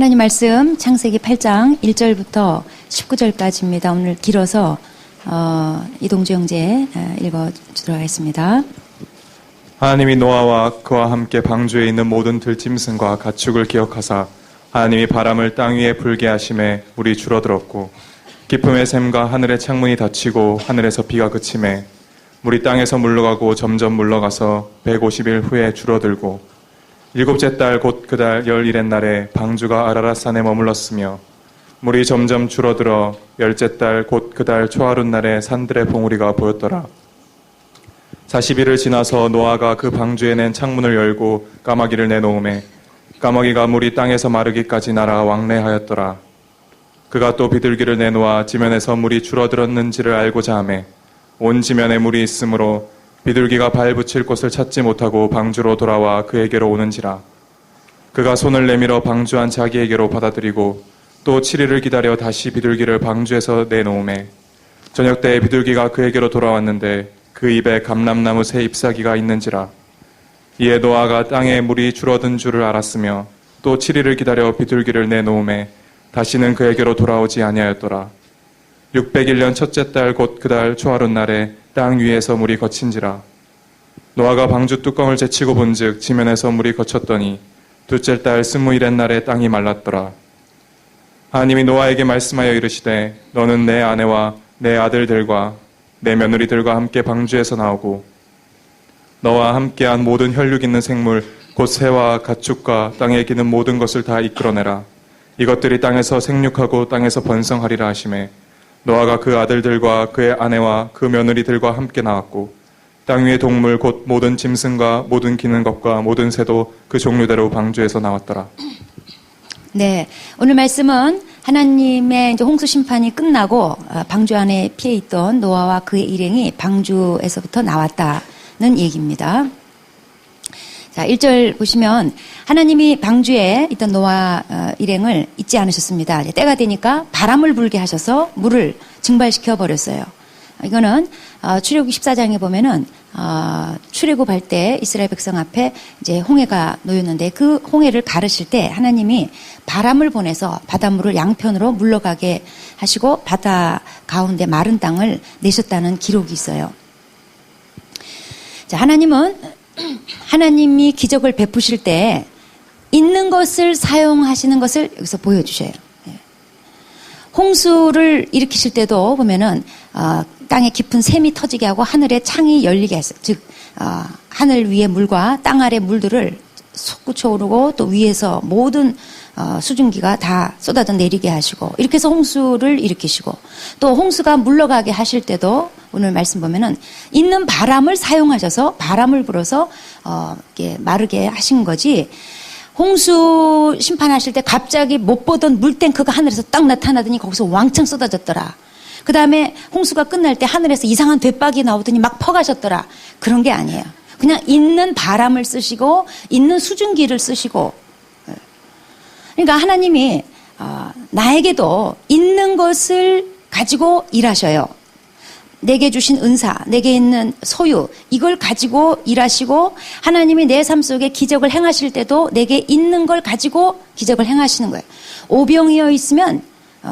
하나님 말씀 창세기 8장 1절부터 19절까지입니다. 오늘 길어서 이동주 형제 읽어주도록 하겠습니다. 하나님이 노아와 그와 함께 방주에 있는 모든 들짐승과 가축을 기억하사 하나님이 바람을 땅 위에 불게 하심에 물이 줄어들었고 깊음의 샘과 하늘의 창문이 닫히고 하늘에서 비가 그치매 물이 땅에서 물러가고 점점 물러가서 150일 후에 줄어들고 일곱째 달 곧 그 달 11의 날에 방주가 아라랏산에 머물렀으며 물이 점점 줄어들어 열째 달 곧 그 달 초하룻 날에 산들의 봉우리가 보였더라. 40일을 지나서 노아가 그 방주에 낸 창문을 열고 까마귀를 내놓음에 까마귀가 물이 땅에서 마르기까지 날아 왕래하였더라. 그가 또 비둘기를 내놓아 지면에서 물이 줄어들었는지를 알고자 하매 온 지면에 물이 있으므로 비둘기가 발 붙일 곳을 찾지 못하고 방주로 돌아와 그에게로 오는지라. 그가 손을 내밀어 방주한 자기에게로 받아들이고 또 7일을 기다려 다시 비둘기를 방주에서 내놓음에 저녁 때에 비둘기가 그에게로 돌아왔는데 그 입에 감람나무 새 잎사귀가 있는지라. 이에 노아가 땅에 물이 줄어든 줄을 알았으며 또 7일을 기다려 비둘기를 내놓음에 다시는 그에게로 돌아오지 아니하였더라. 601년 첫째 달 곧 그 달 초하룻 날에 땅 위에서 물이 거친지라. 노아가 방주 뚜껑을 제치고 본즉 지면에서 물이 거쳤더니 둘째 달 20일의 날에 땅이 말랐더라. 하나님이 노아에게 말씀하여 이르시되 너는 내 아내와 내 아들들과 내 며느리들과 함께 방주에서 나오고 너와 함께한 모든 혈육 있는 생물 곧 새와 가축과 땅에 기는 모든 것을 다 이끌어내라. 이것들이 땅에서 생육하고 땅에서 번성하리라 하시매 노아가 그 아들들과 그의 아내와 그 며느리들과 함께 나왔고 땅 위의 동물 곧 모든 짐승과 모든 기는 것과 모든 새도 그 종류대로 방주에서 나왔더라. 네, 오늘 말씀은 하나님의 이제 홍수 심판이 끝나고 방주 안에 피해 있던 노아와 그의 일행이 방주에서부터 나왔다는 얘기입니다. 자, 1절 보시면 하나님이 방주에 있던 노아 일행을 잊지 않으셨습니다. 때가 되니까 바람을 불게 하셔서 물을 증발시켜 버렸어요. 이거는 출애굽기 14장에 보면은 출애굽할 때 이스라엘 백성 앞에 이제 홍해가 놓였는데 그 홍해를 가르실 때 하나님이 바람을 보내서 바닷물을 양편으로 물러가게 하시고 바다 가운데 마른 땅을 내셨다는 기록이 있어요. 자, 하나님이 기적을 베푸실 때 있는 것을 사용하시는 것을 여기서 보여주셔요. 홍수를 일으키실 때도 보면은 땅에 깊은 샘이 터지게 하고 하늘에 창이 열리게 했어요. 즉 하늘 위의 물과 땅 아래 물들을 솟구쳐 오르고 또 위에서 모든 수증기가 다 쏟아져 내리게 하시고 이렇게 해서 홍수를 일으키시고 또 홍수가 물러가게 하실 때도 오늘 말씀 보면은 있는 바람을 사용하셔서 바람을 불어서 이렇게 마르게 하신 거지. 홍수 심판하실 때 갑자기 못 보던 물탱크가 하늘에서 딱 나타나더니 거기서 왕창 쏟아졌더라. 그 다음에 홍수가 끝날 때 하늘에서 이상한 되박이 나오더니 막 퍼가셨더라. 그런 게 아니에요. 그냥 있는 바람을 쓰시고 있는 수증기를 쓰시고. 그러니까 하나님이 나에게도 있는 것을 가지고 일하셔요. 내게 주신 은사, 내게 있는 소유, 이걸 가지고 일하시고 하나님이 내 삶 속에 기적을 행하실 때도 내게 있는 걸 가지고 기적을 행하시는 거예요. 오병이어 있으면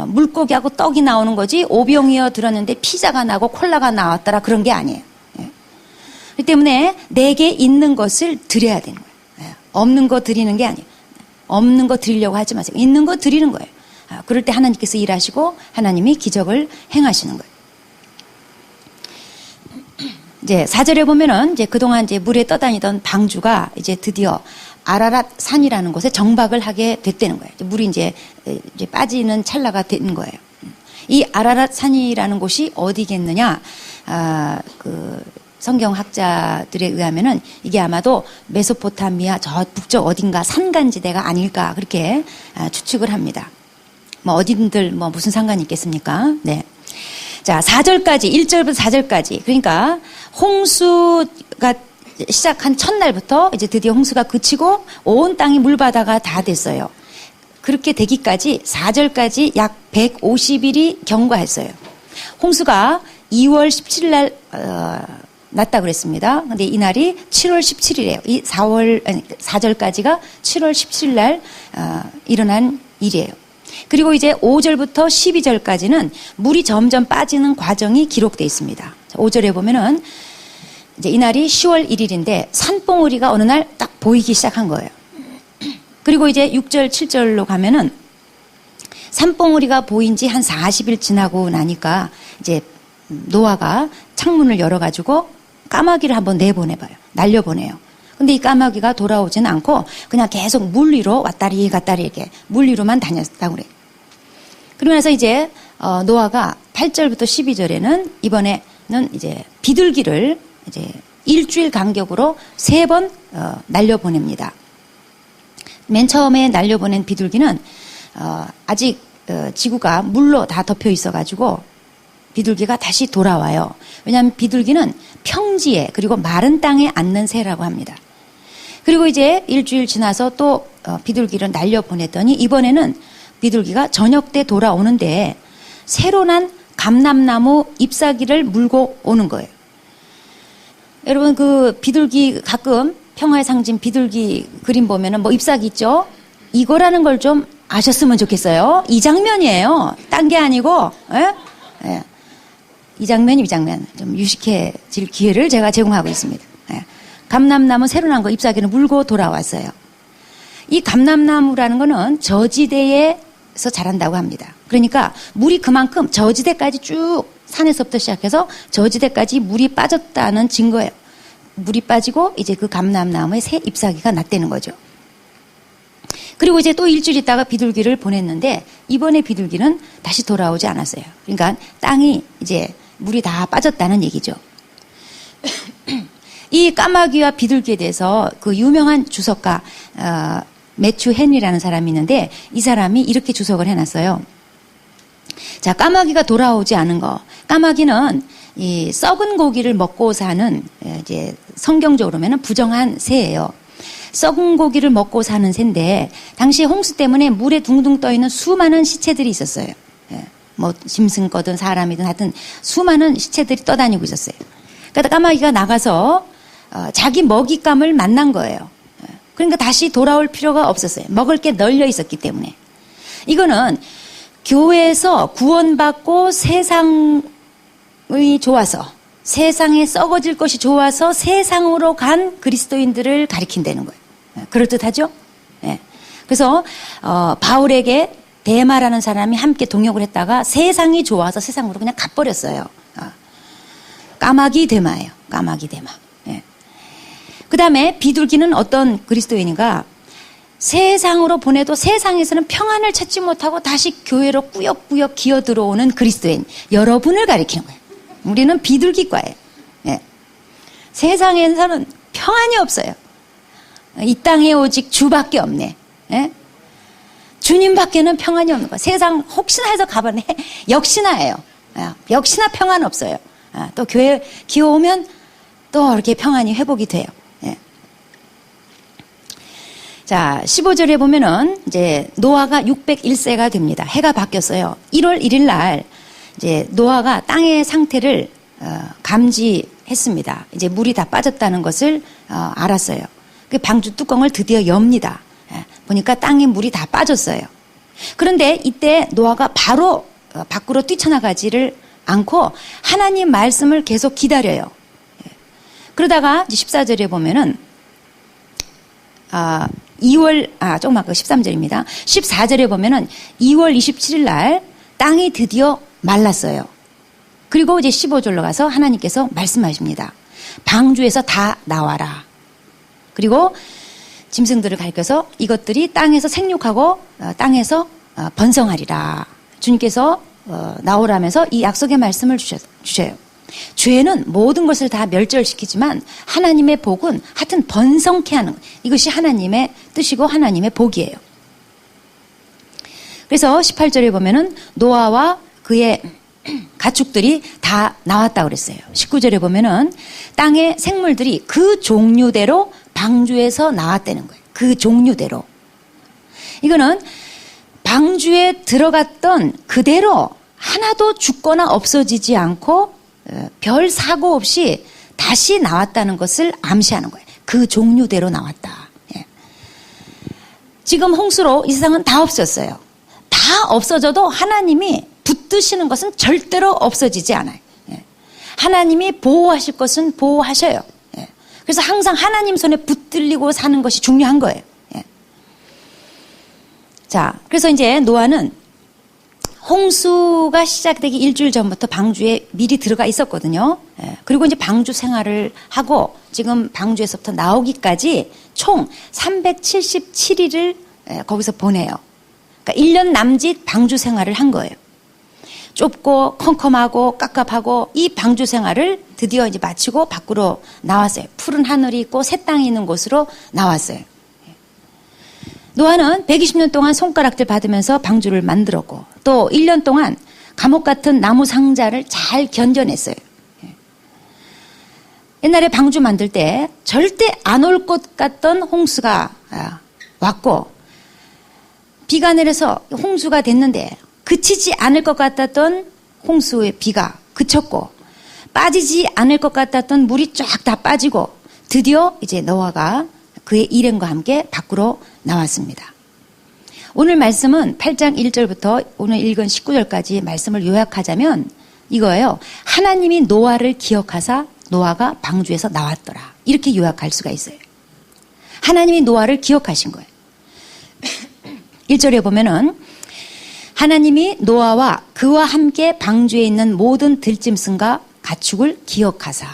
물고기하고 떡이 나오는 거지 오병이어 들었는데 피자가 나고 콜라가 나왔더라 그런 게 아니에요. 그렇기 때문에 내게 있는 것을 드려야 되는 거예요. 없는 거 드리는 게 아니에요. 없는 거 드리려고 하지 마세요. 있는 거 드리는 거예요. 그럴 때 하나님께서 일하시고 하나님이 기적을 행하시는 거예요. 이제 4절에 보면은 이제 그동안 이제 물에 떠다니던 방주가 이제 드디어 아라랏 산이라는 곳에 정박을 하게 됐다는 거예요. 물이 이제 빠지는 찰나가 된 거예요. 이 아라랏 산이라는 곳이 어디겠느냐? 그 성경학자들에 의하면은 이게 아마도 메소포타미아 저 북쪽 어딘가 산간지대가 아닐까 그렇게 추측을 합니다. 뭐 어딘들 뭐 무슨 상관이 있겠습니까? 네. 자, 4절까지, 1절부터 4절까지. 그러니까 홍수가 시작한 첫날부터 이제 드디어 홍수가 그치고 온 땅이 물바다가 다 됐어요. 그렇게 되기까지 4절까지 약 150일이 경과했어요. 홍수가 2월 17일 날 났다고 그랬습니다. 근데 이 날이 7월 17일이에요. 이 4절까지가 7월 17일 날 일어난 일이에요. 그리고 이제 5절부터 12절까지는 물이 점점 빠지는 과정이 기록되어 있습니다. 5절에 보면은 이제 이날이 10월 1일인데 산봉우리가 어느 날 딱 보이기 시작한 거예요. 그리고 이제 6절, 7절로 가면은 산봉우리가 보인 지 한 40일 지나고 나니까 이제 노아가 창문을 열어가지고 까마귀를 한번 내보내봐요. 날려보내요. 근데 이 까마귀가 돌아오지는 않고 그냥 계속 물 위로 왔다리 갔다리 이렇게 물 위로만 다녔다고 그래요. 그러고 나서 이제 노아가 8절부터 12절에는 이번에는 이제 비둘기를 이제 일주일 간격으로 3번 날려보냅니다. 맨 처음에 날려보낸 비둘기는 아직 지구가 물로 다 덮여 있어가지고 비둘기가 다시 돌아와요. 왜냐하면 비둘기는 평지에 그리고 마른 땅에 앉는 새라고 합니다. 그리고 이제 일주일 지나서 또 비둘기를 날려보냈더니 이번에는 비둘기가 저녁 때 돌아오는데 새로 난 감람나무 잎사귀를 물고 오는 거예요. 여러분 그 비둘기 가끔 평화의 상징 비둘기 그림 보면은 뭐 잎사귀 있죠? 이거라는 걸 좀 아셨으면 좋겠어요. 이 장면이에요. 딴 게 아니고, 예? 예. 이 장면 좀 유식해질 기회를 제가 제공하고 있습니다. 예. 감람나무 새로 난 거 잎사귀를 물고 돌아왔어요. 이 감람나무라는 거는 저지대에서 자란다고 합니다. 그러니까 물이 그만큼 저지대까지 쭉 산에서부터 시작해서 저지대까지 물이 빠졌다는 증거예요. 물이 빠지고 이제 그 감람나무에 새 잎사귀가 났다는 거죠. 그리고 이제 또 일주일 있다가 비둘기를 보냈는데 이번에 비둘기는 다시 돌아오지 않았어요. 그러니까 땅이 이제 물이 다 빠졌다는 얘기죠. 이 까마귀와 비둘기에 대해서 그 유명한 주석가 매튜 헨리라는 사람이 있는데 이 사람이 이렇게 주석을 해놨어요. 자, 까마귀가 돌아오지 않은 거. 까마귀는 이 썩은 고기를 먹고 사는 이제 성경적으로는 부정한 새예요. 썩은 고기를 먹고 사는 새인데 당시 홍수 때문에 물에 둥둥 떠 있는 수많은 시체들이 있었어요. 뭐 짐승 거든 사람이든 하여튼 수많은 시체들이 떠다니고 있었어요. 그러니까 까마귀가 나가서 자기 먹잇감을 만난 거예요. 그러니까 다시 돌아올 필요가 없었어요. 먹을 게 널려 있었기 때문에. 이거는 교회에서 구원받고 세상이 좋아서 세상에 썩어질 것이 좋아서 세상으로 간 그리스도인들을 가리킨다는 거예요. 그럴듯하죠? 네. 그래서 바울에게 데마라는 사람이 함께 동역을 했다가 세상이 좋아서 세상으로 그냥 가버렸어요. 까마귀 데마예요. 까마귀 데마. 네. 그 다음에 비둘기는 어떤 그리스도인인가 세상으로 보내도 세상에서는 평안을 찾지 못하고 다시 교회로 꾸역꾸역 기어 들어오는 그리스도인 여러분을 가리키는 거예요. 우리는 비둘기과예요. 예. 세상에서는 평안이 없어요. 이 땅에 오직 주밖에 없네. 예? 주님밖에는 평안이 없는 거예요. 세상 혹시나 해서 가봤네. 역시나예요. 역시나 평안 없어요. 또 교회 기어오면 또 이렇게 평안이 회복이 돼요. 예. 자, 15절에 보면은 이제 노아가 601세가 됩니다. 해가 바뀌었어요. 1월 1일 날 이제 노아가 땅의 상태를 감지했습니다. 이제 물이 다 빠졌다는 것을 알았어요. 그 방주 뚜껑을 드디어 엽니다. 보니까 땅에 물이 다 빠졌어요. 그런데 이때 노아가 바로 밖으로 뛰쳐나가지를 않고 하나님 말씀을 계속 기다려요. 그러다가 14절에 보면은 13절입니다. 14절에 보면은 2월 27일 날 땅이 드디어 말랐어요. 그리고 이제 15절로 가서 하나님께서 말씀하십니다. 방주에서 다 나와라. 그리고 짐승들을 가리켜서 이것들이 땅에서 생육하고 땅에서 번성하리라. 주님께서 나오라면서 이 약속의 말씀을 주셔요. 죄는 모든 것을 다 멸절시키지만 하나님의 복은 하여튼 번성케 하는 것. 이것이 하나님의 뜻이고 하나님의 복이에요. 그래서 18절에 보면은 노아와 그의 가축들이 다 나왔다 그랬어요. 19절에 보면은 땅의 생물들이 그 종류대로 방주에서 나왔다는 거예요. 그 종류대로. 이거는 방주에 들어갔던 그대로 하나도 죽거나 없어지지 않고 별 사고 없이 다시 나왔다는 것을 암시하는 거예요. 그 종류대로 나왔다. 예. 지금 홍수로 이 세상은 다 없었어요. 다 없어져도 하나님이 붙드시는 것은 절대로 없어지지 않아요. 예. 하나님이 보호하실 것은 보호하셔요. 예. 그래서 항상 하나님 손에 붙들리고 사는 것이 중요한 거예요. 예. 자, 그래서 이제 노아는 홍수가 시작되기 일주일 전부터 방주에 미리 들어가 있었거든요. 예. 그리고 이제 방주 생활을 하고 지금 방주에서부터 나오기까지 총 377일을 거기서 보내요. 그러니까 1년 남짓 방주 생활을 한 거예요. 좁고 컴컴하고 깝깝하고 이 방주 생활을 드디어 이제 마치고 밖으로 나왔어요. 푸른 하늘이 있고 새 땅이 있는 곳으로 나왔어요. 노아는 120년 동안 손가락질 받으면서 방주를 만들었고 또 1년 동안 감옥 같은 나무 상자를 잘 견뎌냈어요. 옛날에 방주 만들 때 절대 안 올 것 같던 홍수가 왔고 비가 내려서 홍수가 됐는데 그치지 않을 것 같았던 홍수의 비가 그쳤고 빠지지 않을 것 같았던 물이 쫙 다 빠지고 드디어 이제 노아가 그의 일행과 함께 밖으로 나왔습니다. 오늘 말씀은 8장 1절부터 오늘 읽은 19절까지 말씀을 요약하자면 이거예요. 하나님이 노아를 기억하사 노아가 방주에서 나왔더라. 이렇게 요약할 수가 있어요. 하나님이 노아를 기억하신 거예요. 1절에 보면은 하나님이 노아와 그와 함께 방주에 있는 모든 들짐승과 가축을 기억하사.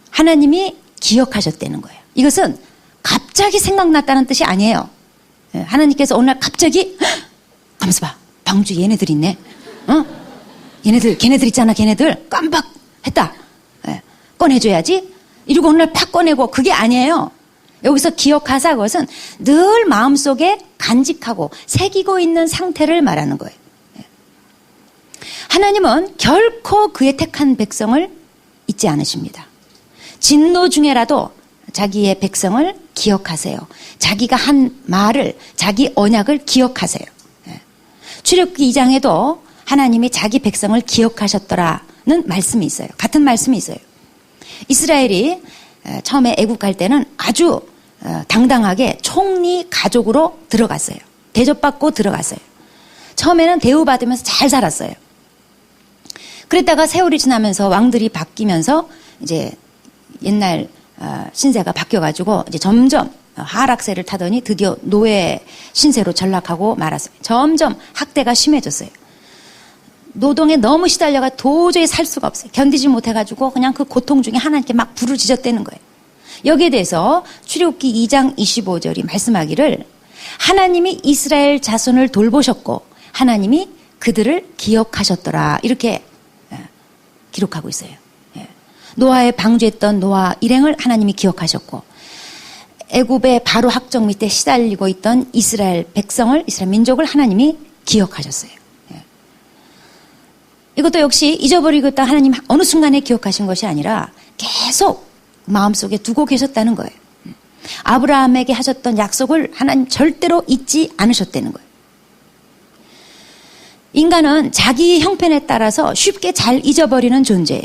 하나님이 기억하셨다는 거예요. 이것은 갑자기 생각났다는 뜻이 아니에요. 하나님께서 어느 날 갑자기 가만있어 봐. 방주에 얘네들 있네. 걔네들 있잖아. 걔네들 깜빡 했다. 꺼내줘야지. 이러고 어느 날 팍 꺼내고 그게 아니에요. 여기서 기억하사 그것은 늘 마음속에 간직하고 새기고 있는 상태를 말하는 거예요. 하나님은 결코 그의 택한 백성을 잊지 않으십니다. 진노 중에라도 자기의 백성을 기억하세요. 자기가 한 말을, 자기 언약을 기억하세요. 출애굽기 2장에도 하나님이 자기 백성을 기억하셨더라는 말씀이 있어요. 같은 말씀이 있어요. 이스라엘이 처음에 애국 갈 때는 아주 당당하게 총리 가족으로 들어갔어요. 대접받고 들어갔어요. 처음에는 대우받으면서 잘 살았어요. 그랬다가 세월이 지나면서 왕들이 바뀌면서 이제 옛날 신세가 바뀌어가지고 이제 점점 하락세를 타더니 드디어 노예 신세로 전락하고 말았어요. 점점 학대가 심해졌어요. 노동에 너무 시달려가 도저히 살 수가 없어요. 견디지 못해가지고 그냥 그 고통 중에 하나님께 막 부르짖었다는 거예요. 여기에 대해서 출애굽기 2장 25절이 말씀하기를 하나님이 이스라엘 자손을 돌보셨고 하나님이 그들을 기억하셨더라. 이렇게 기록하고 있어요. 노아의 방주했던 노아 일행을 하나님이 기억하셨고 애굽의 바로 학정 밑에 시달리고 있던 이스라엘 백성을 이스라엘 민족을 하나님이 기억하셨어요. 이것도 역시 잊어버리고 있다 하나님 어느 순간에 기억하신 것이 아니라 계속 마음속에 두고 계셨다는 거예요. 아브라함에게 하셨던 약속을 하나님 절대로 잊지 않으셨다는 거예요. 인간은 자기 형편에 따라서 쉽게 잘 잊어버리는 존재예요.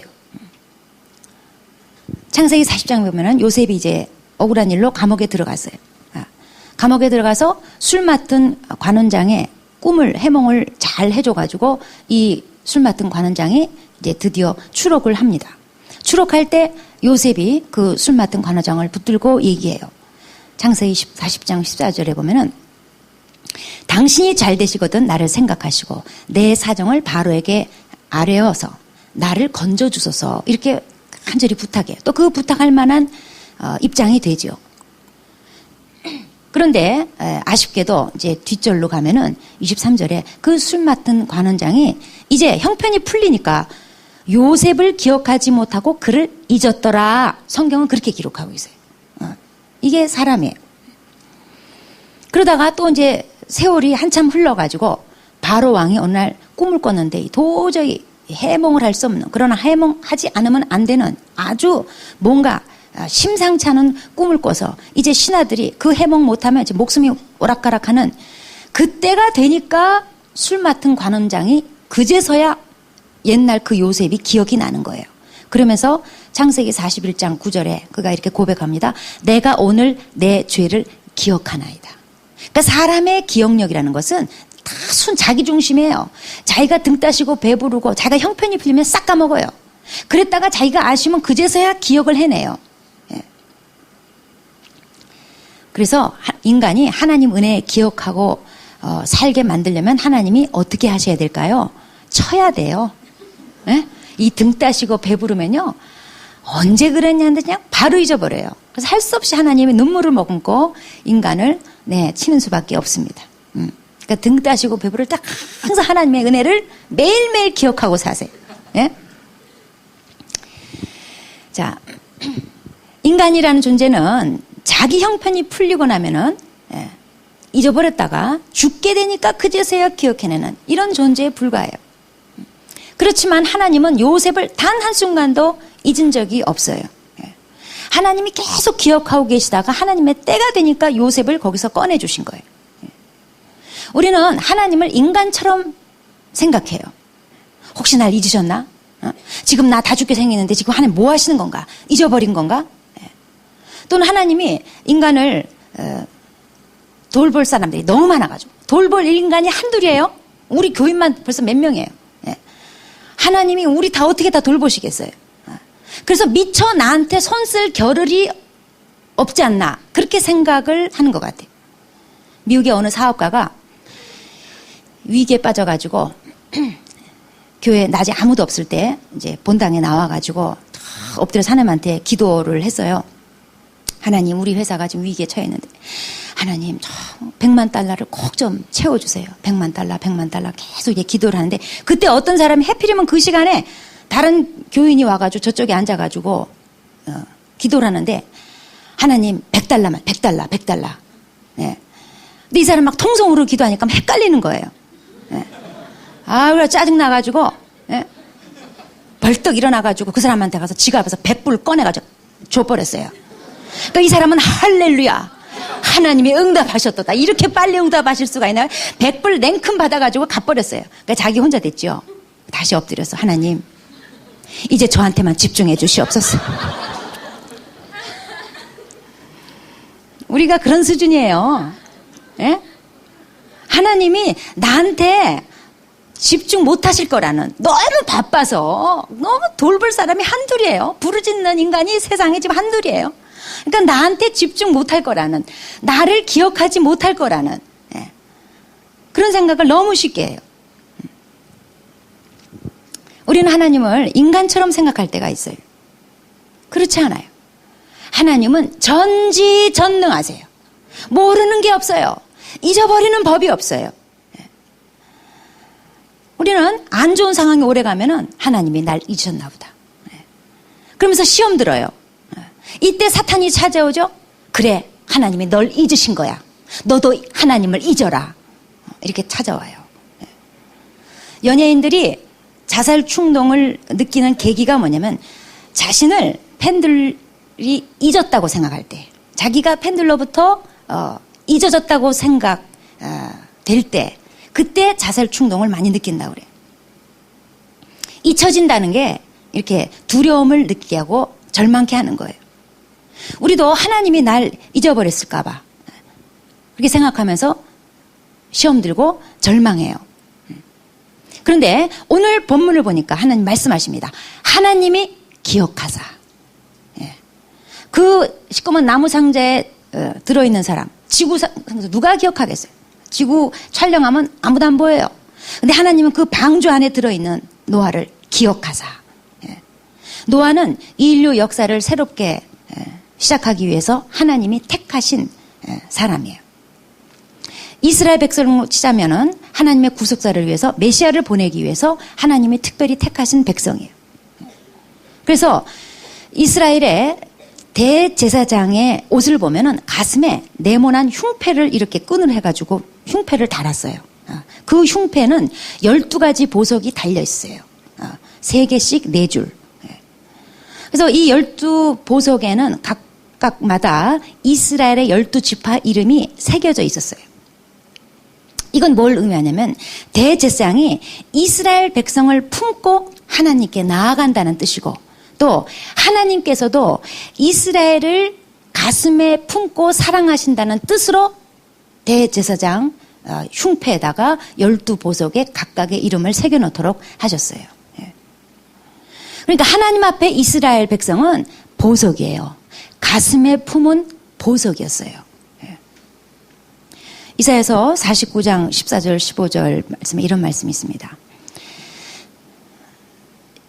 창세기 40장 보면은 요셉이 이제 억울한 일로 감옥에 들어갔어요. 감옥에 들어가서 술 맡은 관원장의 꿈을 해몽을 잘 해줘가지고 이 술 맡은 관원장이 이제 드디어 추록을 합니다. 추록할 때 요셉이 그 술 맡은 관원장을 붙들고 얘기해요. 창세기 40장 14절에 보면은 당신이 잘 되시거든 나를 생각하시고 내 사정을 바로에게 아뢰어서 나를 건져주소서 이렇게 간절히 부탁해요. 또 그 부탁할 만한 입장이 되죠. 그런데 아쉽게도 이제 뒷절로 가면은 23절에 그 술 맡은 관원장이 이제 형편이 풀리니까 요셉을 기억하지 못하고 그를 잊었더라. 성경은 그렇게 기록하고 있어요. 이게 사람이에요. 그러다가 또 이제 세월이 한참 흘러가지고 바로 왕이 어느 날 꿈을 꿨는데 도저히 해몽을 할 수 없는 그러나 해몽하지 않으면 안 되는 아주 뭔가 심상치 않은 꿈을 꿔서 이제 신하들이 그 해몽 못하면 이제 목숨이 오락가락하는 그때가 되니까 술 맡은 관원장이 그제서야 옛날 그 요셉이 기억이 나는 거예요. 그러면서 창세기 41장 9절에 그가 이렇게 고백합니다. 내가 오늘 내 죄를 기억하나이다. 그러니까 사람의 기억력이라는 것은 다 자기중심이에요. 자기가 등 따시고 배부르고 자기가 형편이 풀리면 싹 까먹어요. 그랬다가 자기가 아쉬우면 그제서야 기억을 해내요. 예. 그래서 인간이 하나님 은혜 기억하고 살게 만들려면 하나님이 어떻게 하셔야 될까요? 쳐야 돼요. 예? 이 등 따시고 배부르면요. 언제 그랬냐는데 그냥 바로 잊어버려요. 그래서 할 수 없이 하나님의 눈물을 머금고 인간을 치는 수밖에 없습니다. 그러니까 등 따시고 배부를 딱 항상 하나님의 은혜를 매일매일 기억하고 사세요. 예? 자, 인간이라는 존재는 자기 형편이 풀리고 나면은 잊어버렸다가 죽게 되니까 그제서야 기억해내는 이런 존재에 불과해요. 그렇지만 하나님은 요셉을 단 한순간도 잊은 적이 없어요. 하나님이 계속 기억하고 계시다가 하나님의 때가 되니까 요셉을 거기서 꺼내주신 거예요. 우리는 하나님을 인간처럼 생각해요. 혹시 날 잊으셨나? 지금 나 다 죽게 생기는데 지금 하나님 뭐 하시는 건가? 잊어버린 건가? 또는 하나님이 인간을 돌볼 사람들이 너무 많아가지고 돌볼 인간이 한둘이에요? 우리 교인만 벌써 몇 명이에요. 하나님이 우리 다 어떻게 다 돌보시겠어요? 그래서 미처 나한테 손 쓸 겨를이 없지 않나 그렇게 생각을 하는 것 같아요. 미국의 어느 사업가가 위기에 빠져가지고 교회 낮에 아무도 없을 때 이제 본당에 나와가지고 엎드려서 하나님한테 기도를 했어요. 하나님, 우리 회사가 지금 위기에 처해 있는데 하나님, $100만 꼭 좀 채워주세요. $100만 계속 이제 기도를 하는데 그때 어떤 사람이 해필이면 그 시간에 다른 교인이 와가지고 저쪽에 앉아가지고 기도를 하는데 하나님 $100. 네. 근데 이 사람 막 통성으로 기도하니까 헷갈리는 거예요. 네. 그래 짜증나가지고 벌떡 일어나가지고 그 사람한테 가서 지갑에서 $100 꺼내가지고 줘버렸어요. 그러니까 이 사람은 할렐루야. 하나님이 응답하셨도다. 이렇게 빨리 응답하실 수가 있나요? $100 냉큼 받아가지고 갚버렸어요. 그러니까 자기 혼자 됐죠. 다시 엎드려서 하나님 이제 저한테만 집중해 주시옵소서. 우리가 그런 수준이에요. 예? 하나님이 나한테 집중 못하실 거라는 너무 바빠서 너무 돌볼 사람이 한둘이에요. 부르짖는 인간이 세상에 지금 한둘이에요. 그러니까 나한테 집중 못할 거라는 나를 기억하지 못할 거라는 그런 생각을 너무 쉽게 해요. 우리는 하나님을 인간처럼 생각할 때가 있어요. 그렇지 않아요. 하나님은 전지전능하세요. 모르는 게 없어요. 잊어버리는 법이 없어요. 우리는 안 좋은 상황이 오래 가면은 하나님이 날 잊으셨나 보다. 그러면서 시험 들어요. 이때 사탄이 찾아오죠. 그래, 하나님이 널 잊으신 거야. 너도 하나님을 잊어라. 이렇게 찾아와요. 연예인들이 자살 충동을 느끼는 계기가 뭐냐면 자신을 팬들이 잊었다고 생각할 때, 자기가 팬들로부터 잊어졌다고 생각될 때, 그때 자살 충동을 많이 느낀다고 그래요. 잊혀진다는 게 이렇게 두려움을 느끼게 하고 절망케 하는 거예요. 우리도 하나님이 날 잊어버렸을까 봐 그렇게 생각하면서 시험 들고 절망해요. 그런데 오늘 본문을 보니까 하나님 말씀하십니다. 하나님이 기억하사. 그 시꺼먼 나무 상자에 들어있는 사람, 지구 상자 누가 기억하겠어요? 지구 촬영하면 아무도 안 보여요. 근데 하나님은 그 방주 안에 들어있는 노아를 기억하사. 노아는 인류 역사를 새롭게 시작하기 위해서 하나님이 택하신 사람이에요. 이스라엘 백성을 치자면은 하나님의 구속사를 위해서 메시아를 보내기 위해서 하나님이 특별히 택하신 백성이에요. 그래서 이스라엘의 대제사장의 옷을 보면은 가슴에 네모난 흉패를 이렇게 끈을 해가지고 흉패를 달았어요. 그 흉패는 12가지 보석이 달려 있어요. 3개씩 4줄. 그래서 이 12보석에는 각각마다 이스라엘의 12지파 이름이 새겨져 있었어요. 이건 뭘 의미하냐면 대제사장이 이스라엘 백성을 품고 하나님께 나아간다는 뜻이고, 또 하나님께서도 이스라엘을 가슴에 품고 사랑하신다는 뜻으로 대제사장 흉패에다가 12보석에 각각의 이름을 새겨놓도록 하셨어요. 예. 그러니까 하나님 앞에 이스라엘 백성은 보석이에요. 가슴에 품은 보석이었어요. 예. 이사야서 49장 14절 15절 말씀에 이런 말씀이 있습니다.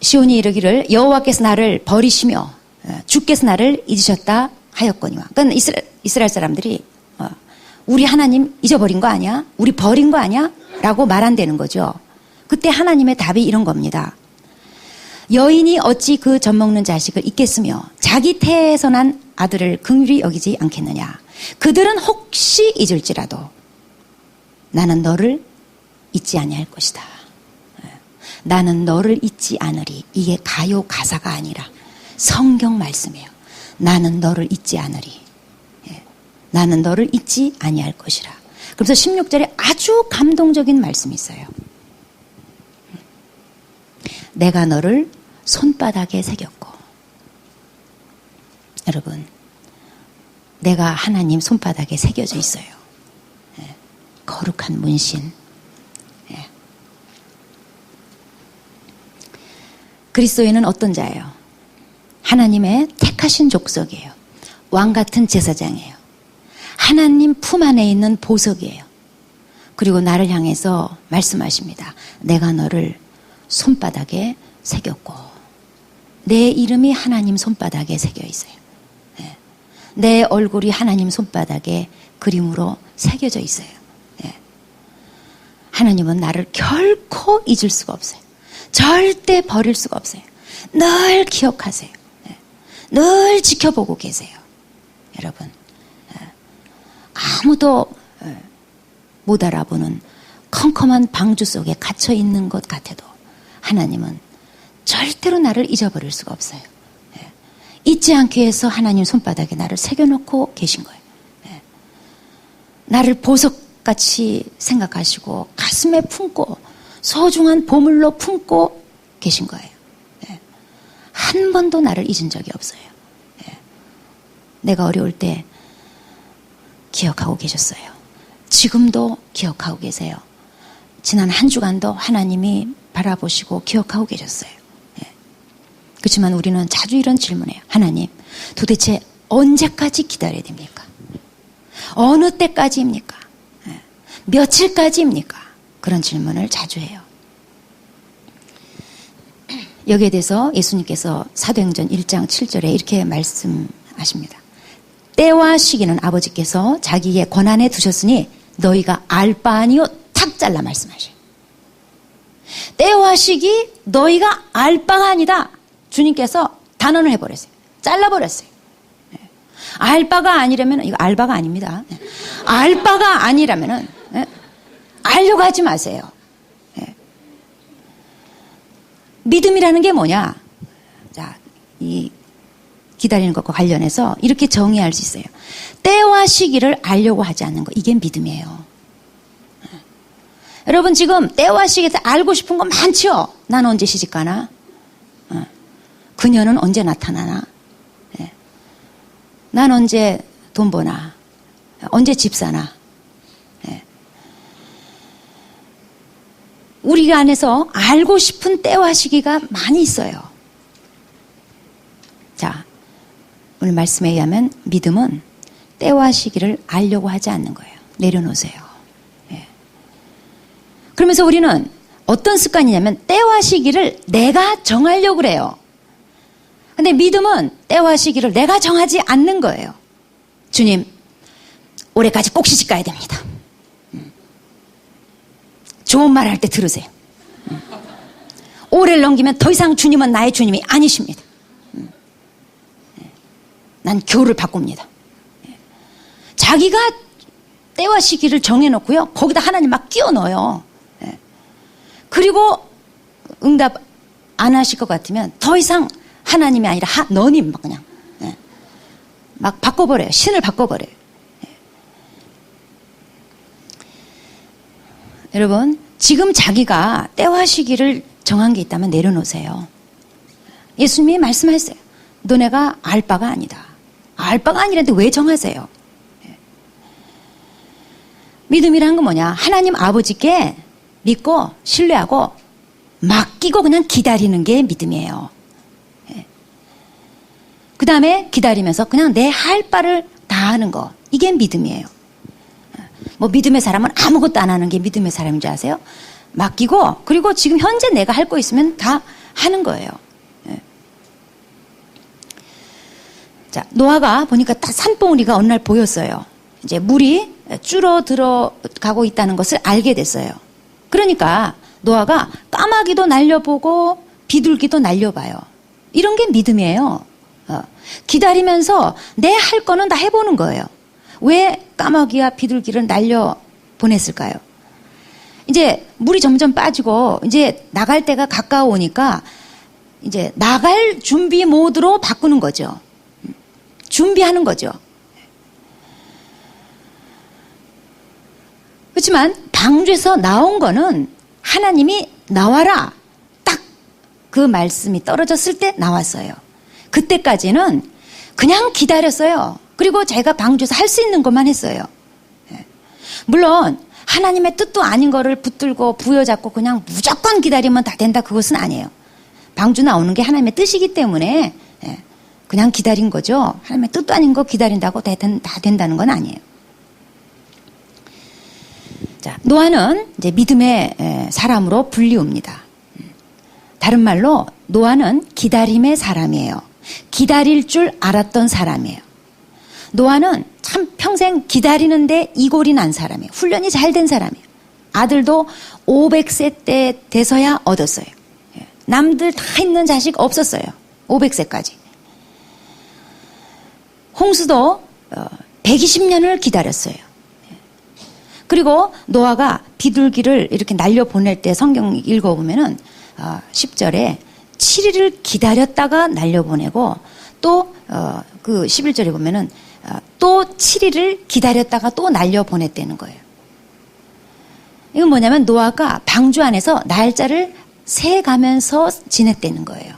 시온이 이르기를 여호와께서 나를 버리시며 주께서 나를 잊으셨다 하였거니와. 그러니까 이스라엘 사람들이 우리 하나님 잊어버린 거 아니야? 우리 버린 거 아니야? 라고 말한다는 거죠. 그때 하나님의 답이 이런 겁니다. 여인이 어찌 그 젖먹는 자식을 잊겠으며 자기 태에서 난 아들을 긍휼히 여기지 않겠느냐. 그들은 혹시 잊을지라도 나는 너를 잊지 아니할 것이다. 나는 너를 잊지 않으리. 이게 가요 가사가 아니라 성경 말씀이에요. 나는 너를 잊지 않으리. 나는 너를 잊지 아니할 것이라. 그래서 16절에 아주 감동적인 말씀이 있어요. 내가 너를 손바닥에 새겼고. 여러분, 내가 하나님 손바닥에 새겨져 있어요. 거룩한 문신. 그리스도인은 어떤 자예요? 하나님의 택하신 족속이에요. 왕 같은 제사장이에요. 하나님 품 안에 있는 보석이에요. 그리고 나를 향해서 말씀하십니다. 내가 너를 손바닥에 새겼고. 내 이름이 하나님 손바닥에 새겨 있어요. 내 얼굴이 하나님 손바닥에 그림으로 새겨져 있어요. 하나님은 나를 결코 잊을 수가 없어요. 절대 버릴 수가 없어요. 늘 기억하세요. 늘 지켜보고 계세요. 여러분, 아무도 못 알아보는 컴컴한 방주 속에 갇혀 있는 것 같아도 하나님은 절대로 나를 잊어버릴 수가 없어요. 잊지 않기 위해서 하나님 손바닥에 나를 새겨놓고 계신 거예요. 나를 보석같이 생각하시고 가슴에 품고 소중한 보물로 품고 계신 거예요. 한 번도 나를 잊은 적이 없어요. 내가 어려울 때 기억하고 계셨어요. 지금도 기억하고 계세요. 지난 한 주간도 하나님이 바라보시고 기억하고 계셨어요. 그렇지만 우리는 자주 이런 질문해요. 하나님, 도대체 언제까지 기다려야 됩니까? 어느 때까지입니까? 며칠까지입니까? 그런 질문을 자주 해요. 여기에 대해서 예수님께서 사도행전 1장 7절에 이렇게 말씀하십니다. 때와 시기는 아버지께서 자기의 권한에 두셨으니 너희가 알 바 아니요. 탁 잘라 말씀하셔요. 때와 시기 너희가 알 바가 아니다. 주님께서 단언을 해버렸어요. 잘라버렸어요. 알 바가 아니라면 이거 알 바가 아닙니다. 알 바가 아니라면은 알려고 하지 마세요. 믿음이라는 게 뭐냐? 자, 이 기다리는 것과 관련해서 이렇게 정의할 수 있어요. 때와 시기를 알려고 하지 않는 거, 이게 믿음이에요. 여러분 지금 때와 시기 알고 싶은 거 많죠? 난 언제 시집가나? 그녀는 언제 나타나나? 난 언제 돈 버나? 언제 집 사나? 우리가 안에서 알고 싶은 때와 시기가 많이 있어요. 자, 오늘 말씀에 의하면 믿음은 때와 시기를 알려고 하지 않는 거예요. 내려놓으세요. 그러면서 우리는 어떤 습관이냐면 때와 시기를 내가 정하려고 그래요. 근데 믿음은 때와 시기를 내가 정하지 않는 거예요. 주님, 올해까지 꼭 시집 가야 됩니다. 좋은 말 할 때 들으세요. 올해를 넘기면 더 이상 주님은 나의 주님이 아니십니다. 난 교를 바꿉니다. 자기가 때와 시기를 정해놓고요. 거기다 하나님 막 끼워 넣어요. 그리고 응답 안 하실 것 같으면 더 이상 하나님이 아니라 너님 막 그냥 막 바꿔버려요. 신을 바꿔버려요. 여러분 지금 자기가 때와 시기를 정한 게 있다면 내려놓으세요. 예수님이 말씀하셨어요. 너네가 알 바가 아니다. 알 바가 아니라는데 왜 정하세요? 믿음이란 건 뭐냐? 하나님 아버지께 믿고 신뢰하고 맡기고 그냥 기다리는 게 믿음이에요. 그 다음에 기다리면서 그냥 내 할 바를 다 하는 거. 이게 믿음이에요. 뭐 믿음의 사람은 아무것도 안 하는 게 믿음의 사람인 줄 아세요? 맡기고 그리고 지금 현재 내가 할 거 있으면 다 하는 거예요. 자, 노아가 보니까 딱 산봉우리가 어느 날 보였어요. 이제 물이 줄어들어 가고 있다는 것을 알게 됐어요. 그러니까 노아가 까마귀도 날려보고 비둘기도 날려봐요. 이런 게 믿음이에요. 기다리면서 내 할 거는 다 해보는 거예요. 왜 까마귀와 비둘기를 날려 보냈을까요? 이제 물이 점점 빠지고 이제 나갈 때가 가까워 오니까 이제 나갈 준비 모드로 바꾸는 거죠. 준비하는 거죠. 그렇지만 방주에서 나온 거는 하나님이 나와라. 딱 그 말씀이 떨어졌을 때 나왔어요. 그때까지는 그냥 기다렸어요. 그리고 제가 방주에서 할 수 있는 것만 했어요. 물론 하나님의 뜻도 아닌 거를 붙들고 부여잡고 그냥 무조건 기다리면 다 된다 그것은 아니에요. 방주 나오는 게 하나님의 뜻이기 때문에 그냥 기다린 거죠. 하나님의 뜻도 아닌 거 기다린다고 다 된다는 건 아니에요. 자, 노아는 이제 믿음의 사람으로 불리웁니다. 다른 말로 노아는 기다림의 사람이에요. 기다릴 줄 알았던 사람이에요. 노아는 참 평생 기다리는데 이골이 난 사람이에요. 훈련이 잘 된 사람이에요. 아들도 500세 때 돼서야 얻었어요. 남들 다 있는 자식 없었어요. 500세까지. 홍수도 120년을 기다렸어요. 그리고 노아가 비둘기를 이렇게 날려보낼 때 성경 읽어보면은 10절에 7일을 기다렸다가 날려보내고 또 그 11절에 보면은 또 7일을 기다렸다가 또 날려보냈다는 거예요. 이건 뭐냐면 노아가 방주 안에서 날짜를 세가면서 지냈다는 거예요.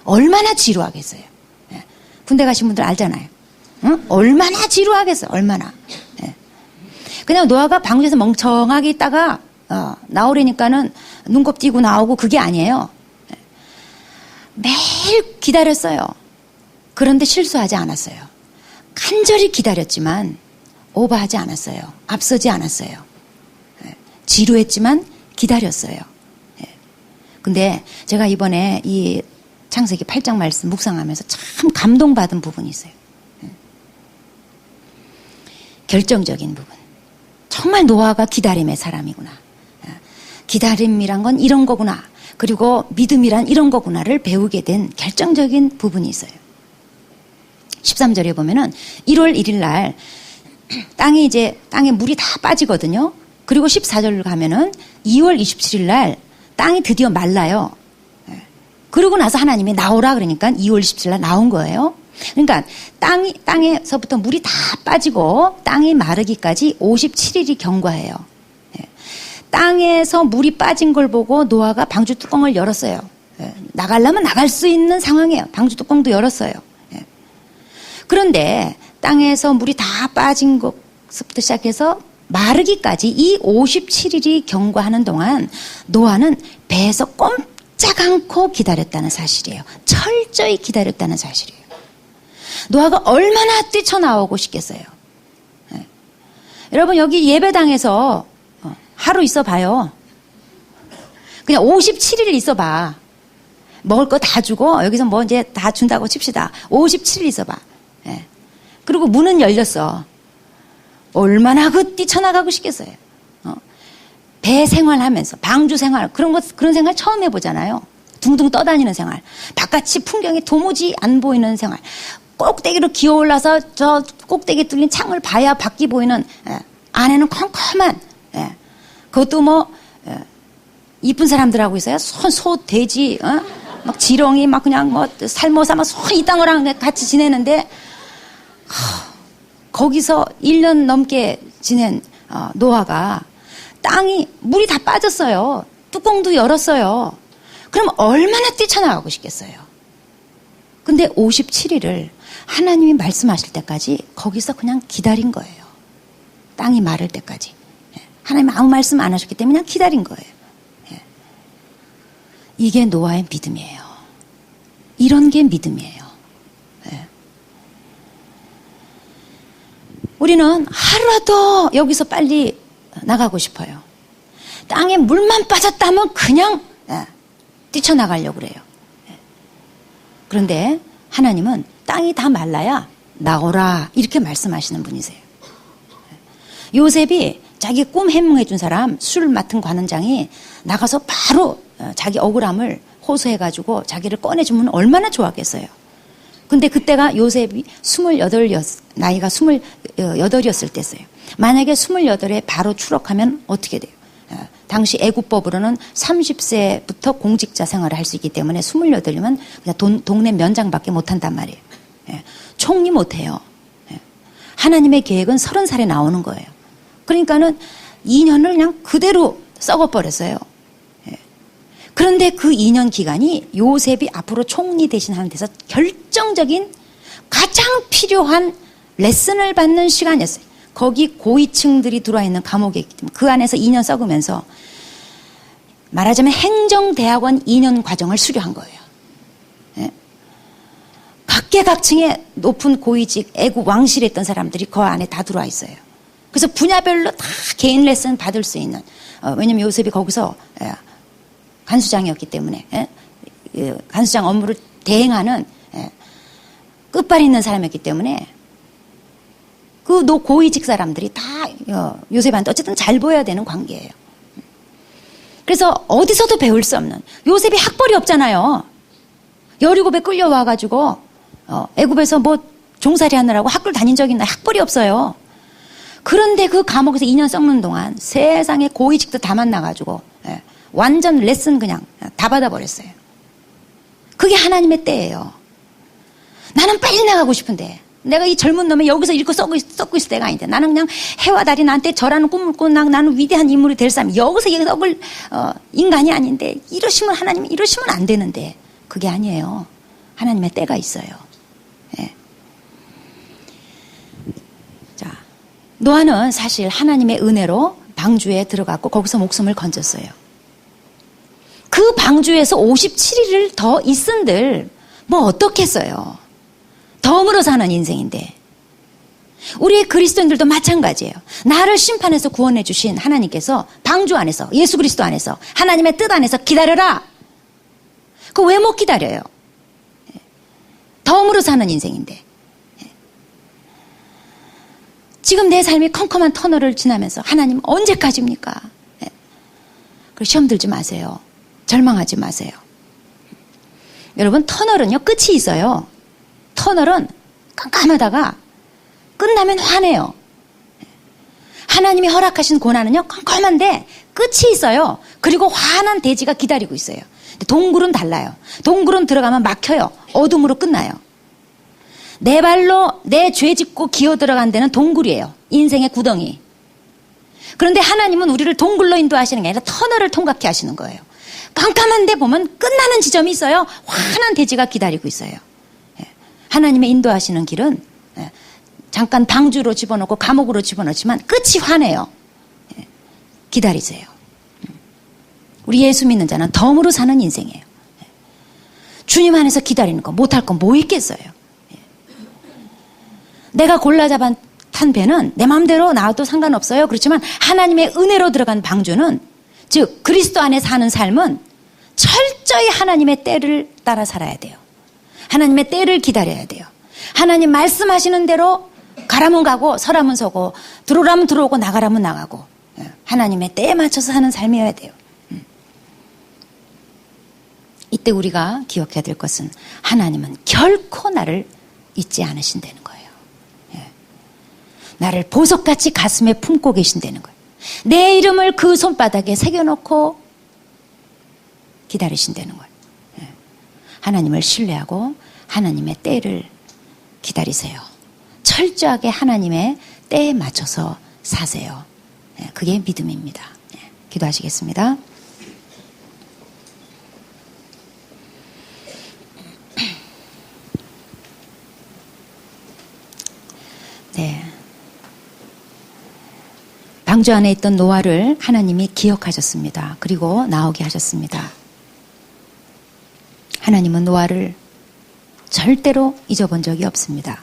얼마나 지루하겠어요. 군대 가신 분들 알잖아요. 응? 얼마나 지루하겠어요. 얼마나. 그냥 노아가 방주에서 멍청하게 있다가 나오려니까는 눈곱 띄고 나오고 그게 아니에요. 매일 기다렸어요. 그런데 실수하지 않았어요. 간절히 기다렸지만 오버하지 않았어요. 앞서지 않았어요. 지루했지만 기다렸어요. 근데 제가 이번에 이 창세기 8장 말씀 묵상하면서 참 감동받은 부분이 있어요. 결정적인 부분. 정말 노아가 기다림의 사람이구나. 기다림이란 건 이런 거구나. 그리고 믿음이란 이런 거구나를 배우게 된 결정적인 부분이 있어요. 13절에 보면은 1월 1일 날 땅에 물이 다 빠지거든요. 그리고 14절로 가면은 2월 27일 날 땅이 드디어 말라요. 그러고 나서 하나님이 나오라 그러니까 2월 27일 날 나온 거예요. 그러니까 땅에서부터 물이 다 빠지고 땅이 마르기까지 57일이 경과해요. 땅에서 물이 빠진 걸 보고 노아가 방주 뚜껑을 열었어요. 나가려면 나갈 수 있는 상황이에요. 방주 뚜껑도 열었어요. 그런데 땅에서 물이 다 빠진 것부터 시작해서 마르기까지 이 57일이 경과하는 동안 노아는 배에서 꼼짝 않고 기다렸다는 사실이에요. 철저히 기다렸다는 사실이에요. 노아가 얼마나 뛰쳐나오고 싶겠어요. 여러분 여기 예배당에서 하루 있어봐요. 그냥 57일 있어봐. 먹을 거 다 주고 여기서 뭐 이제 다 준다고 칩시다. 57일 있어봐. 그리고 문은 열렸어. 얼마나 뛰쳐나가고 싶겠어요. 배 생활하면서 방주 생활 그런 생활 처음 해보잖아요. 둥둥 떠다니는 생활. 바깥이 풍경이 도무지 안 보이는 생활. 꼭대기로 기어올라서 저 꼭대기 뚫린 창을 봐야 밖이 보이는 안에는 컴컴한 그것도 뭐 이쁜 사람들하고 있어요. 소, 돼지, 막 지렁이, 막 그냥 뭐 살모사, 막 소 이 땅이랑 같이 지내는데 거기서 1년 넘게 지낸 노아가 땅이 물이 다 빠졌어요. 뚜껑도 열었어요. 그럼 얼마나 뛰쳐나가고 싶겠어요. 근데 57일을 하나님이 말씀하실 때까지 거기서 그냥 기다린 거예요. 땅이 마를 때까지. 하나님 아무 말씀 안 하셨기 때문에 그냥 기다린 거예요. 예. 이게 노아의 믿음이에요. 이런 게 믿음이에요. 예. 우리는 하루라도 여기서 빨리 나가고 싶어요. 땅에 물만 빠졌다면 그냥 뛰쳐나가려고 그래요. 그런데 하나님은 땅이 다 말라야 나오라 이렇게 말씀하시는 분이세요. 요셉이 자기 꿈 해몽해 준 사람 술 맡은 관원장이 나가서 바로 자기 억울함을 호소해가지고 자기를 꺼내주면 얼마나 좋았겠어요. 근데 그때가 요셉이 나이가 28이었을 때였어요. 만약에 28에 바로 추록하면 어떻게 돼요? 당시 애국법으로는 30세부터 공직자 생활을 할 수 있기 때문에 28이면 그냥 동네 면장밖에 못한단 말이에요. 총리 못해요. 하나님의 계획은 30살에 나오는 거예요. 그러니까는 2년을 그냥 그대로 썩어버렸어요. 그런데 그 2년 기간이 요셉이 앞으로 총리 대신하는 데서 결정적인 가장 필요한 레슨을 받는 시간이었어요. 거기 고위층들이 들어와 있는 감옥에 있기 때문에 그 안에서 2년 썩으면서 말하자면 행정대학원 2년 과정을 수료한 거예요. 각계각층의 높은 고위직, 애국 왕실에 있던 사람들이 그 안에 다 들어와 있어요. 그래서 분야별로 다 개인 레슨 받을 수 있는, 왜냐면 요셉이 거기서 간수장이었기 때문에 간수장 업무를 대행하는 끝발이 있는 사람이었기 때문에 그 고위직 사람들이 다 요셉한테 어쨌든 잘 보여야 되는 관계예요. 그래서 어디서도 배울 수 없는, 요셉이 학벌이 없잖아요. 17에 끌려와가지고 애굽에서 뭐 종살이 하느라고 학교를 다닌 적이 있나, 학벌이 없어요. 그런데 그 감옥에서 2년 썩는 동안 세상에 고위직도 다 만나가지고 완전 레슨 그냥 다 받아버렸어요. 그게 하나님의 때예요. 나는 빨리 나가고 싶은데 내가 이 젊은 놈이 여기서 이렇게 썩고 있을 때가 아닌데, 나는 그냥 해와 달이 나한테 저라는 꿈을 꾸고 나는 위대한 인물이 될 사람, 여기서 썩을 인간이 아닌데, 이러시면 하나님 이러시면 안 되는데, 그게 아니에요. 하나님의 때가 있어요. 예. 자, 노아는 사실 하나님의 은혜로 방주에 들어갔고 거기서 목숨을 건졌어요. 그 방주에서 57일을 더 있은들 뭐 어떻겠어요. 덤으로 사는 인생인데, 우리 그리스도인들도 마찬가지예요. 나를 심판해서 구원해 주신 하나님께서 방주 안에서, 예수 그리스도 안에서, 하나님의 뜻 안에서 기다려라. 그거 왜 못 기다려요? 덤으로 사는 인생인데. 지금 내 삶이 컴컴한 터널을 지나면서 하나님 언제까지입니까? 그 시험 들지 마세요. 절망하지 마세요. 여러분, 터널은요 끝이 있어요. 터널은 깜깜하다가 끝나면 환해요. 하나님이 허락하신 고난은요 깜깜한데 끝이 있어요. 그리고 환한 대지가 기다리고 있어요. 동굴은 달라요. 동굴은 들어가면 막혀요. 어둠으로 끝나요. 내 발로 내 죄 짓고 기어 들어간 데는 동굴이에요. 인생의 구덩이. 그런데 하나님은 우리를 동굴로 인도하시는 게 아니라 터널을 통과케 하시는 거예요. 깜깜한 데 보면 끝나는 지점이 있어요. 환한 대지가 기다리고 있어요. 하나님의 인도하시는 길은 잠깐 방주로 집어넣고 감옥으로 집어넣지만 끝이 환해요. 기다리세요. 우리 예수 믿는 자는 덤으로 사는 인생이에요. 주님 안에서 기다리는 거 못할 건 뭐 있겠어요. 내가 골라 탄 배는 내 마음대로 나와도 상관없어요. 그렇지만 하나님의 은혜로 들어간 방주는, 즉 그리스도 안에 사는 삶은 철저히 하나님의 때를 따라 살아야 돼요. 하나님의 때를 기다려야 돼요. 하나님 말씀하시는 대로 가라면 가고 서라면 서고 들어오라면 들어오고 나가라면 나가고, 하나님의 때에 맞춰서 사는 삶이어야 돼요. 이때 우리가 기억해야 될 것은 하나님은 결코 나를 잊지 않으신다는 거예요. 나를 보석같이 가슴에 품고 계신다는 거예요. 내 이름을 그 손바닥에 새겨놓고 기다리신다는 거예요. 하나님을 신뢰하고 하나님의 때를 기다리세요. 철저하게 하나님의 때에 맞춰서 사세요. 그게 믿음입니다. 기도하시겠습니다. 네. 방주 안에 있던 노아를 하나님이 기억하셨습니다. 그리고 나오게 하셨습니다. 하나님은 노아를 절대로 잊어본 적이 없습니다.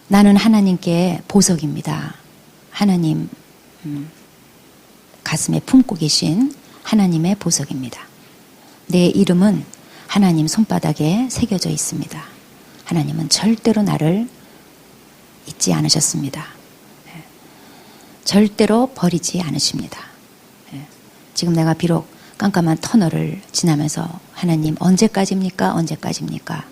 나는 하나님께 보석입니다. 하나님 가슴에 품고 계신 하나님의 보석입니다. 내 이름은 하나님 손바닥에 새겨져 있습니다. 하나님은 절대로 나를 잊지 않으셨습니다. 절대로 버리지 않으십니다. 지금 내가 비록 깜깜한 터널을 지나면서 하나님 언제까지입니까? 언제까지입니까?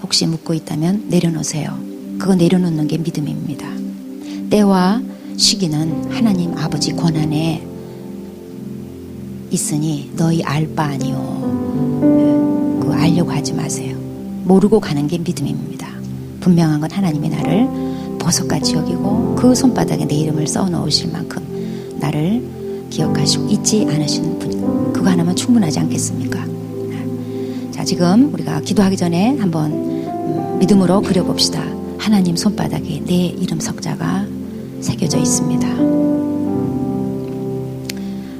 혹시 묻고 있다면 내려놓으세요. 그거 내려놓는 게 믿음입니다. 때와 시기는 하나님 아버지 권한에 있으니 너희 알 바 아니요. 그거 알려고 하지 마세요. 모르고 가는 게 믿음입니다. 분명한 건 하나님이 나를 보석같이 여기고 그 손바닥에 내 이름을 써놓으실 만큼 나를 기억하시고 잊지 않으시는 분, 그거 하나면 충분하지 않겠습니까? 자, 지금 우리가 기도하기 전에 한번 믿음으로 그려봅시다. 하나님 손바닥에 내 이름 석자가 새겨져 있습니다.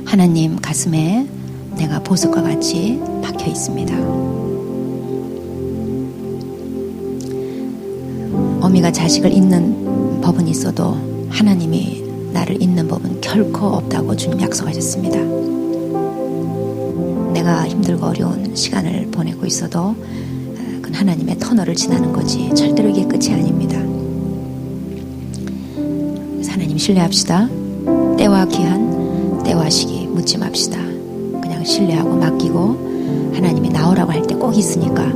하나님 가슴에 내가 보석과 같이 박혀 있습니다. 어미가 자식을 잊는 법은 있어도 하나님이 나를 잊는 법은 결코 없다고 주님 약속하셨습니다. 내가 힘들고 어려운 시간을 보내고 있어도 그건 하나님의 터널을 지나는 거지 절대로 이게 끝이 아닙니다. 그래서 하나님 신뢰합시다. 때와 기한, 때와 시기 묻지 맙시다. 그냥 신뢰하고 맡기고 하나님이 나오라고 할 때 꼭 있으니까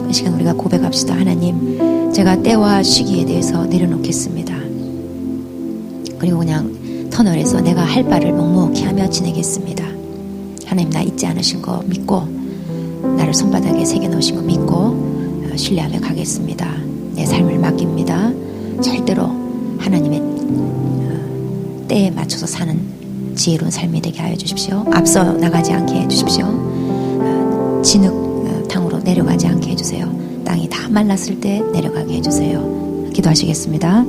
이 시간 우리가 고백합시다. 하나님, 제가 때와 시기에 대해서 내려놓겠습니다. 그리고 그냥 터널에서 내가 할 바를 묵묵히 하며 지내겠습니다. 하나님 나 잊지 않으신 거 믿고 나를 손바닥에 새겨놓으신 거 믿고 신뢰하며 가겠습니다. 내 삶을 맡깁니다. 절대로 하나님의 때에 맞춰서 사는 지혜로운 삶이 되게 하여 주십시오. 앞서 나가지 않게 해주십시오. 진흙탕으로 내려가지 않게 해주세요. 땅이 다 말랐을 때 내려가게 해주세요. 기도하시겠습니다.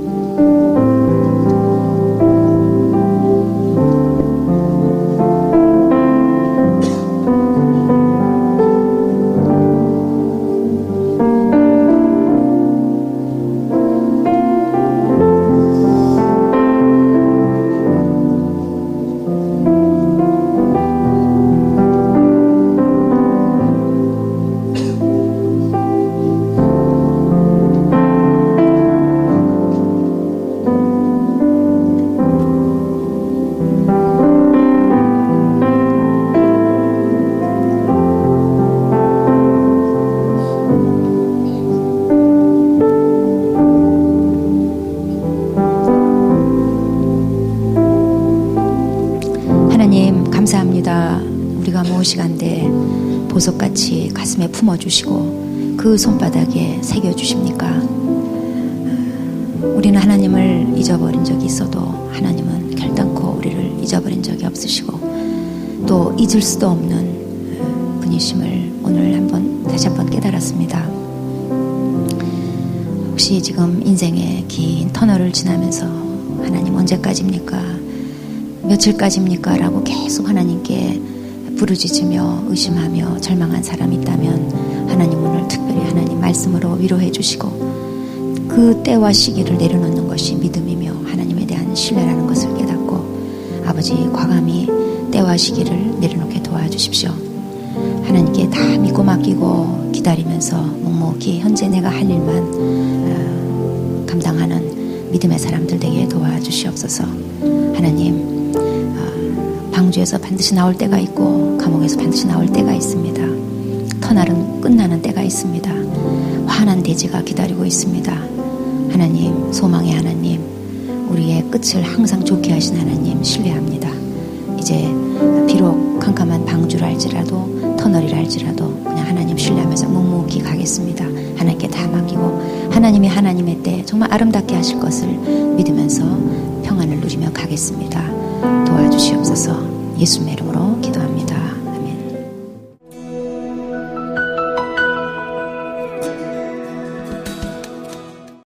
우리가 무엇이간데 보석같이 가슴에 품어주시고 그 손바닥에 새겨주십니까? 우리는 하나님을 잊어버린 적이 있어도 하나님은 결단코 우리를 잊어버린 적이 없으시고 또 잊을 수도 없는 분이심을 오늘 다시 한번 깨달았습니다. 혹시 지금 인생의 긴 터널을 지나면서 하나님 언제까지입니까? 며칠까지입니까? 라고 계속 하나님께 부르짖으며 의심하며 절망한 사람이 있다면 하나님 오늘 특별히 하나님 말씀으로 위로해 주시고 그 때와 시기를 내려놓는 것이 믿음이며 하나님에 대한 신뢰라는 것을 깨닫고 아버지 과감히 때와 시기를 내려놓게 도와주십시오. 하나님께 다 믿고 맡기고 기다리면서 묵묵히 현재 내가 할 일만 감당하는 믿음의 사람들 되게 도와주시옵소서. 하나님 방주에서 반드시 나올 때가 있고 감옥에서 반드시 나올 때가 있습니다. 터널은 끝나는 때가 있습니다. 환한 대지가 기다리고 있습니다. 하나님, 소망의 하나님, 우리의 끝을 항상 좋게 하신 하나님 신뢰합니다. 이제 비록 캄캄한 방주라 할지라도 터널이라 할지라도 그냥 하나님 신뢰하면서 묵묵히 가겠습니다. 하나님께 다 맡기고 하나님이 하나님의 때 정말 아름답게 하실 것을 믿으면서 평안을 누리며 가겠습니다. 도와주시옵소서. 예수님의 이름으로 기도합니다.